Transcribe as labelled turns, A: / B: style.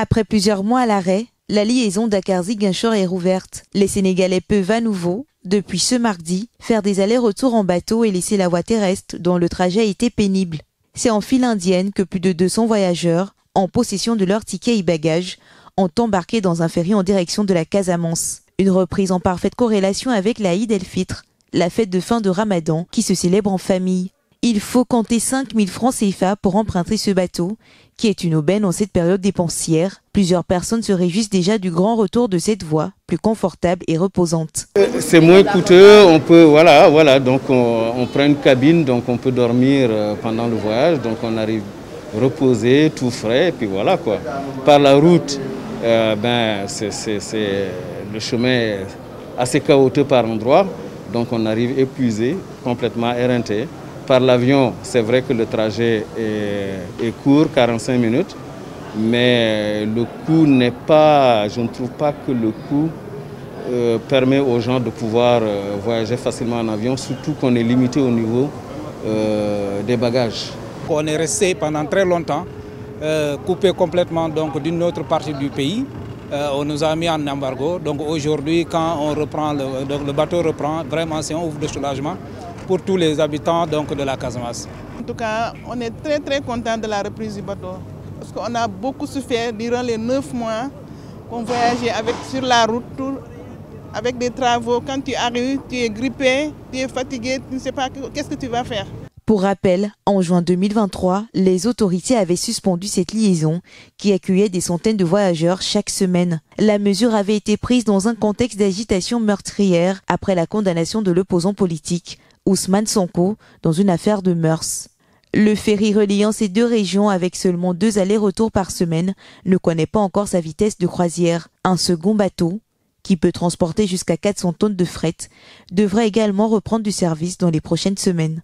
A: Après plusieurs mois à l'arrêt, la liaison Dakar-Ziguinchor est rouverte. Les Sénégalais peuvent à nouveau, depuis ce mardi, faire des allers-retours en bateau et laisser la voie terrestre dont le trajet a été pénible. C'est en file indienne que plus de 200 voyageurs, en possession de leurs tickets et bagages, ont embarqué dans un ferry en direction de la Casamance. Une reprise en parfaite corrélation avec l'Aïd el-Fitr, la fête de fin de Ramadan qui se célèbre en famille. Il faut compter 5 000 francs CFA pour emprunter ce bateau, qui est une aubaine en cette période dépensière. Plusieurs personnes se réjouissent déjà du grand retour de cette voie, plus confortable et reposante.
B: C'est moins coûteux, on peut, donc on prend une cabine, donc on peut dormir pendant le voyage, donc on arrive reposé, tout frais, et puis voilà quoi. Par la route, le chemin est assez chaotique par endroits, donc on arrive épuisé, complètement éreinté. Par l'avion, c'est vrai que le trajet est court, 45 minutes, mais le coût n'est pas, je ne trouve pas que le coût permet aux gens de pouvoir voyager facilement en avion, surtout qu'on est limité au niveau des bagages.
C: On est resté pendant très longtemps coupé complètement d'une autre partie du pays. On nous a mis en embargo. Donc aujourd'hui, quand on reprend, le bateau reprend, vraiment c'est un ouf de soulagement pour tous les habitants de la Casamance.
D: En tout cas, on est très content de la reprise du bateau. Parce qu'on a beaucoup souffert durant les 9 mois qu'on voyageait sur la route, avec des travaux. Quand tu arrives, tu es grippé, tu es fatigué, tu ne sais pas qu'est-ce que tu vas faire.
A: Pour rappel, en juin 2023, les autorités avaient suspendu cette liaison qui accueillait des centaines de voyageurs chaque semaine. La mesure avait été prise dans un contexte d'agitation meurtrière après la condamnation de l'opposant politique, Ousmane Sonko, dans une affaire de mœurs. Le ferry reliant ces deux régions avec seulement 2 allers-retours par semaine ne connaît pas encore sa vitesse de croisière. Un second bateau, qui peut transporter jusqu'à 400 tonnes de fret, devrait également reprendre du service dans les prochaines semaines.